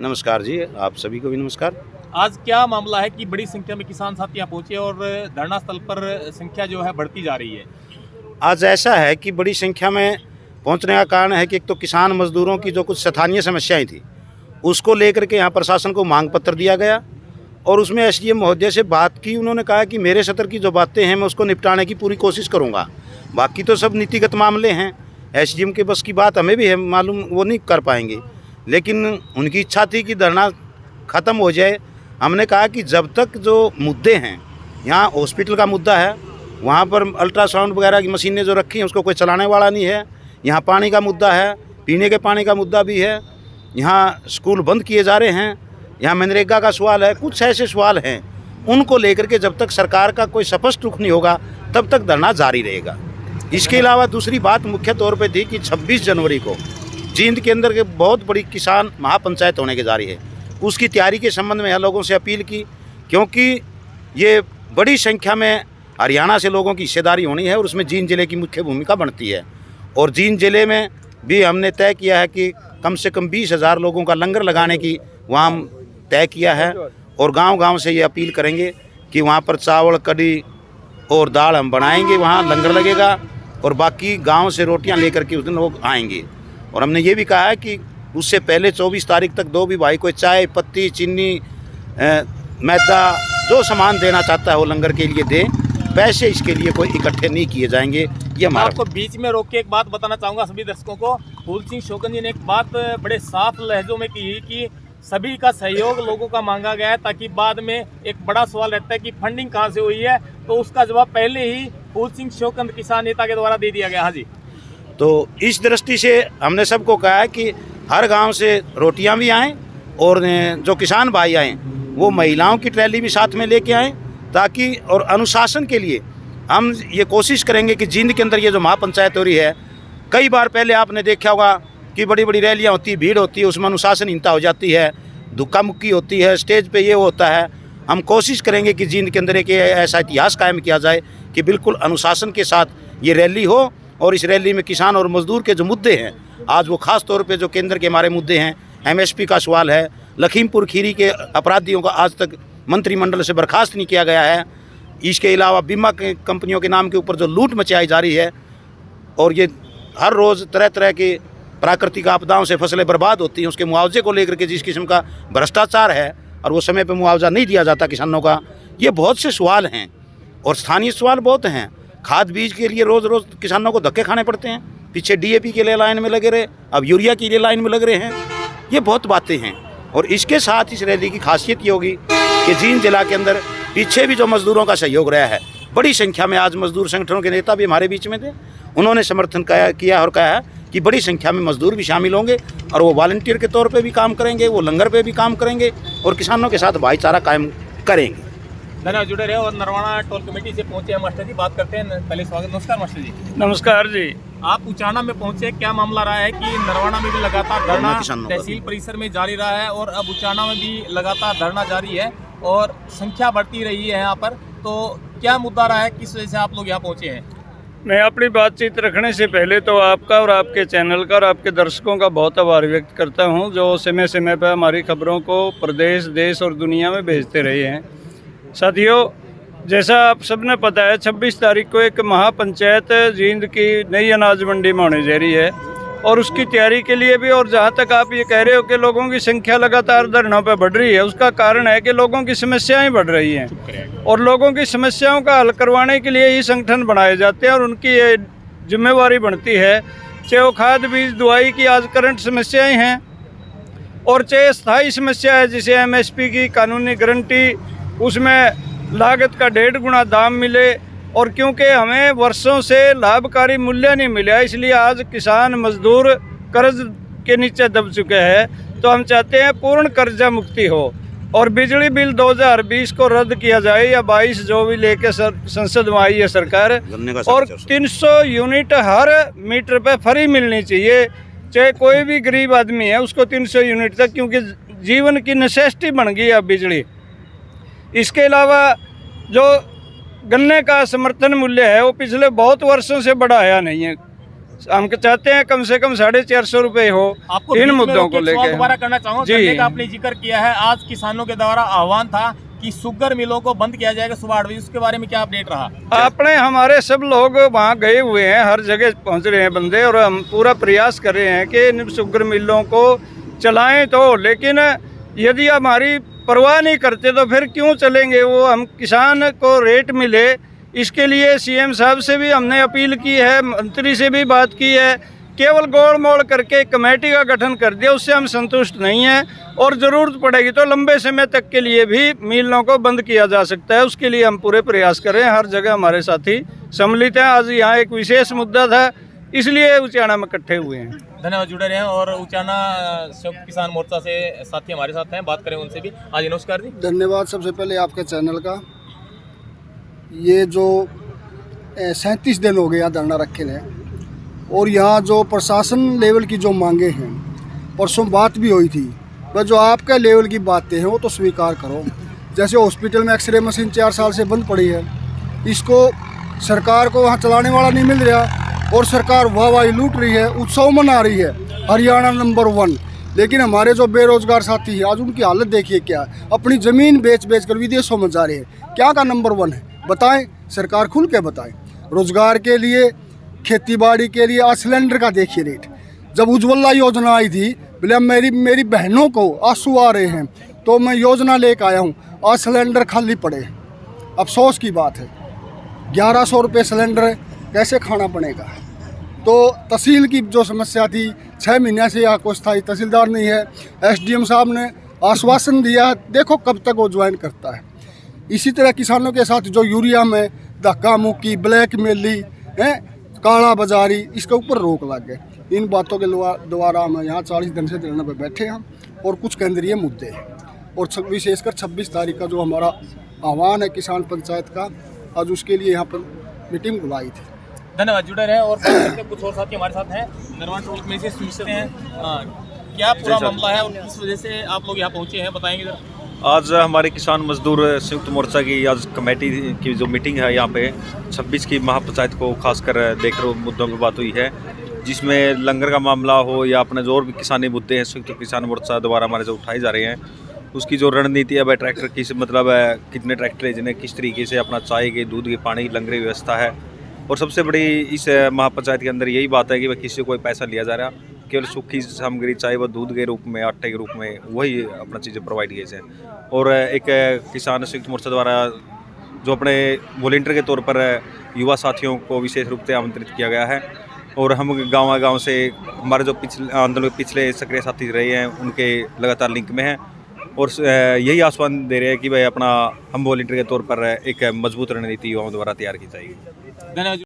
नमस्कार जी, आप सभी को भी नमस्कार। आज क्या मामला है कि बड़ी संख्या में किसान साथी यहाँ पहुंचे और धरना स्थल पर संख्या जो है बढ़ती जा रही है। आज ऐसा है कि बड़ी संख्या में पहुंचने का कारण है कि एक तो किसान मजदूरों की जो कुछ स्थानीय समस्याएं थी उसको लेकर के यहाँ प्रशासन को मांग पत्र दिया गया और उसमें एसडीएम महोदय से बात की। उन्होंने कहा कि मेरे स्तर की जो बातें हैं मैं उसको निपटाने की पूरी कोशिश करूँगा, बाकी तो सब नीतिगत मामले हैं, एसडीएम के बस की बात हमें भी है मालूम, वो नहीं कर पाएंगे। लेकिन उनकी इच्छा थी कि धरना ख़त्म हो जाए। हमने कहा कि जब तक जो मुद्दे हैं, यहाँ हॉस्पिटल का मुद्दा है, वहाँ पर अल्ट्रासाउंड वगैरह की मशीनें जो रखी हैं उसको कोई चलाने वाला नहीं है, यहाँ पानी का मुद्दा है, पीने के पानी का मुद्दा भी है, यहाँ स्कूल बंद किए जा रहे हैं, यहाँ मनरेगा का सवाल है, कुछ ऐसे सवाल हैं उनको लेकर के जब तक सरकार का कोई स्पष्ट रुख नहीं होगा तब तक धरना जारी रहेगा। इसके अलावा दूसरी बात मुख्य तौर पे थी कि 26 जनवरी को जींद के अंदर के बहुत बड़ी किसान महापंचायत होने की जा रही है, उसकी तैयारी के संबंध में यहाँ लोगों से अपील की, क्योंकि ये बड़ी संख्या में हरियाणा से लोगों की हिस्सेदारी होनी है और उसमें जींद जिले की मुख्य भूमिका बनती है। और जींद जिले में भी हमने तय किया है कि कम से कम 20,000 लोगों का लंगर लगाने की वहाँ तय किया है और गांव-गांव से ये अपील करेंगे कि वहाँ पर चावल, कढ़ी और दाल हम बनाएंगे, वहाँ लंगर लगेगा और बाकी गांव से रोटियां लेकर के उस दिन लोग आएंगे। और हमने ये भी कहा है कि उससे पहले 24 तारीख तक दो भी भाई कोई चाय पत्ती, चीनी, मैदा जो सामान देना चाहता है वो लंगर के लिए दे, पैसे इसके लिए कोई इकट्ठे नहीं किए जाएंगे। ये हमारा आपको बीच में रोक के एक बात बताना चाहूँगा सभी दर्शकों को। फूल सिंह शोकन जी ने एक बात बड़े साफ लहजों में की कि सभी का सहयोग लोगों का मांगा गया है, ताकि बाद में एक बड़ा सवाल रहता है कि फंडिंग कहाँ से हुई है, तो उसका जवाब पहले ही फूल सिंह शोकन किसान नेता के द्वारा दे दिया गया। हाँ जी, तो इस दृष्टि से हमने सबको कहा है कि हर गांव से रोटियां भी आएँ और जो किसान भाई आएँ वो महिलाओं की ट्रैली भी साथ में लेके आएँ, ताकि और अनुशासन के लिए हम ये कोशिश करेंगे कि जींद के अंदर ये जो महापंचायत हो रही है, कई बार पहले आपने देखा होगा कि बड़ी बड़ी रैलियाँ होती है, भीड़ होती है, उसमें अनुशासनहीनता हो जाती है, धक्का मुक्की होती है, स्टेज पे ये होता है। हम कोशिश करेंगे कि जींद के अंदर एक ऐसा इतिहास कायम किया जाए कि बिल्कुल अनुशासन के साथ ये रैली हो और इस रैली में किसान और मजदूर के जो मुद्दे हैं, आज वो खास तौर पे जो केंद्र के हमारे मुद्दे हैं, एमएसपी का सवाल है, लखीमपुर खीरी के अपराधियों का आज तक मंत्रिमंडल से बर्खास्त नहीं किया गया है, इसके अलावा बीमा कंपनियों के नाम के ऊपर जो लूट मचाई जा रही है और ये हर रोज़ तरह तरह के प्राकृतिक आपदाओं से फसलें बर्बाद होती हैं, उसके मुआवजे को लेकर के जिस किस्म का भ्रष्टाचार है और वो समय पर मुआवजा नहीं दिया जाता किसानों का, ये बहुत से सवाल हैं और स्थानीय सवाल बहुत हैं। खाद बीज के लिए रोज़ रोज़ किसानों को धक्के खाने पड़ते हैं, पीछे डीएपी के लिए लाइन में लगे रहे, अब यूरिया के लिए लाइन में लग रहे हैं, ये बहुत बातें हैं। और इसके साथ इस रैली की खासियत ये होगी कि जींद जिला के अंदर पीछे भी जो मजदूरों का सहयोग रहा है, बड़ी संख्या में आज मजदूर संगठनों के नेता भी हमारे बीच में थे, उन्होंने समर्थन किया और कहा है कि बड़ी संख्या में मजदूर भी शामिल होंगे और वो वॉलंटियर के तौर पे भी काम करेंगे, वो लंगर पे भी काम करेंगे और किसानों के साथ भाईचारा कायम करेंगे। धन्यवाद, जुड़े रहे। और नरवाना टोल कमेटी से पहुंचे हैं मास्टर जी, बात करते हैं। पहले स्वागत, नमस्कार मास्टर जी। नमस्कार जी। आप उचाना में पहुंचे, क्या मामला रहा है कि नरवाना में भी लगातार धरना तहसील परिसर में जारी रहा है और अब उचाना में भी लगातार धरना जारी है और संख्या बढ़ती रही है यहाँ पर, तो क्या मुद्दा रहा है, किस वजह से आप लोग यहाँ पहुँचे हैं? मैं अपनी बातचीत रखने से पहले तो आपका और आपके चैनल का और आपके दर्शकों का बहुत आभार व्यक्त करता हूं, जो समय समय पर हमारी खबरों को प्रदेश, देश और दुनिया में भेजते रहे हैं। साथियों, जैसा आप सबने पता है, 26 तारीख को एक महापंचायत जींद की नई अनाज मंडी में होने जा रही है और उसकी तैयारी के लिए भी, और जहां तक आप ये कह रहे हो कि लोगों की संख्या लगातार धरनों पर बढ़ रही है, उसका कारण है कि लोगों की समस्याएं बढ़ रही हैं और लोगों की समस्याओं का हल करवाने के लिए ही संगठन बनाए जाते हैं और उनकी ये जिम्मेवारी बनती है, चाहे वो खाद बीज दुआई की आज करंट समस्याएं हैं और चाहे स्थायी समस्या है जिसे एमएसपी की कानूनी गारंटी, उसमें लागत का 1.5 गुना दाम मिले, और क्योंकि हमें वर्षों से लाभकारी मूल्य नहीं मिला, इसलिए आज किसान मजदूर कर्ज के नीचे दब चुके हैं। तो हम चाहते हैं पूर्ण कर्जा मुक्ति हो और बिजली बिल 2020 को रद्द किया जाए या 22 जो भी लेके संसद में आई है सरकार, और 300 यूनिट हर मीटर पे फ्री मिलनी चाहिए, चाहे कोई भी गरीब आदमी है उसको 300 यूनिट तक, क्योंकि जीवन की नेसेसिटी बन गई है बिजली। इसके अलावा जो गन्ने का समर्थन मूल्य है वो पिछले बहुत वर्षों से बढ़ाया नहीं है, हम चाहते हैं कम से कम 450 रुपये हो आपको इन बीच में मुद्दों रोक को के सवाल लेके। दोबारा करना चाहूंगा। जी। गन्ने का आपने जिक्र किया है, आज किसानों के द्वारा आह्वान था कि शुगर मिलों को बंद किया जाएगा सुबह 8 बजे, उसके बारे में क्या अपडेट रहा? अपने हमारे सब लोग वहाँ गए हुए हैं, हर जगह पहुँच रहे हैं बंदे, और हम पूरा प्रयास कर रहे हैं कि इन शुगर मिलों को चलाएं तो, लेकिन यदि हमारी परवाह नहीं करते तो फिर क्यों चलेंगे वो। हम किसान को रेट मिले, इसके लिए सीएम साहब से भी हमने अपील की है, मंत्री से भी बात की है। केवल गोल मोल करके कमेटी का गठन कर दिया, उससे हम संतुष्ट नहीं हैं, और ज़रूरत पड़ेगी तो लंबे समय तक के लिए भी मिलों को बंद किया जा सकता है। उसके लिए हम पूरे प्रयास कर रहे हैं, हर जगह हमारे साथी सम्मिलित हैं। आज यहाँ एक विशेष मुद्दा था, इसलिए उचाना में इकट्ठे हुए हैं। धन्यवाद, जुड़े रहे हैं। और उचाना संयुक्त किसान मोर्चा से साथी हमारे साथ हैं, बात करें उनसे भी। हाँ जी, नमस्कार जी। धन्यवाद सबसे पहले आपके चैनल का। ये जो 37 दिन हो गए यहाँ धरना रखे हैं, और यहाँ जो प्रशासन लेवल की जो मांगे हैं, परसों बात भी हुई थी, वह जो आपके लेवल की बातें हैं वो तो स्वीकार करो। जैसे हॉस्पिटल में एक्सरे मशीन 4 साल से बंद पड़ी है, इसको सरकार को वहाँ चलाने वाला नहीं मिल रहा, और सरकार वाहवाही लूट रही है, उत्सव मना रही है, हरियाणा नंबर 1। लेकिन हमारे जो बेरोजगार साथी हैं, आज उनकी हालत देखिए क्या है, अपनी ज़मीन बेच बेच कर विदेशों में जा रहे हैं। क्या का नंबर 1 है बताएं, सरकार खुल के बताएं। रोजगार के लिए, खेती बाड़ी के लिए आज सिलेंडर का देखिए रेट। जब उज्ज्वला योजना आई थी, बोले मेरी बहनों को आंसू आ रहे हैं, तो मैं योजना लेकर आया हूँ, आज सिलेंडर खाली पड़े। अफसोस की बात है, 1100 रुपये सिलेंडर है, कैसे खाना पड़ेगा। तो तहसील की जो समस्या थी, 6 महीने से यहाँ कोई स्थायी तहसीलदार नहीं है। एसडीएम साहब ने आश्वासन दिया, देखो कब तक वो ज्वाइन करता है। इसी तरह किसानों के साथ जो यूरिया में धक्का मुक्की, ब्लैक मेली है, काला बाजारी, इसके ऊपर रोक लग गए। इन बातों के द्वारा हम यहाँ 40 दिन से धरने पर बैठे हैं, और कुछ केंद्रीय मुद्दे हैं, और विशेषकर 26 तारीख का जो हमारा आह्वान है किसान पंचायत का, आज उसके लिए यहाँ पर मीटिंग बुलाई थी। धन्यवाद, जुड़े रहे। और बात करते हैं, कुछ और साथी हमारे साथ हैं, नरवान टोल में से पूछते हैं क्या पूरा मामला है और किस वजह से आप लोग यहाँ पहुँचे हैं, बताएंगे जरा। आज हमारे किसान मजदूर संयुक्त मोर्चा की आज कमेटी की जो मीटिंग है, यहाँ पे 26 की महापंचायत को खासकर देखकर मुद्दों की बात हुई है, जिसमें लंगर का मामला हो या अपने जो और भी किसानी मुद्दे हैं संयुक्त किसान मोर्चा द्वारा हमारे जो उठाए जा रहे हैं, उसकी जो रणनीति है, वह ट्रैक्टर की मतलब है, कितने ट्रैक्टर है, जिन्हें किस तरीके से अपना चाय के, दूध के, पानी की लंगर की व्यवस्था है। और सबसे बड़ी इस महापंचायत के अंदर यही बात है कि वह किसी से कोई पैसा लिया जा रहा, केवल सूखी सामग्री, चाहे वह दूध के रूप में, आटे के रूप में, वही अपना चीज़ें प्रोवाइड की जाए। और एक किसान संयुक्त मोर्चा द्वारा जो अपने वॉलंटियर के तौर पर युवा साथियों को विशेष रूप से आमंत्रित किया गया है, और हम गाँव से हमारे जो आंदोलन के पिछले सक्रिय साथी रहे हैं, उनके लगातार लिंक में हैं, और यही आश्वासन दे रहे हैं कि भाई अपना हम वॉलंटियर के तौर पर एक मजबूत रणनीति युवाओं द्वारा तैयार की जाएगी। धन्यवाद।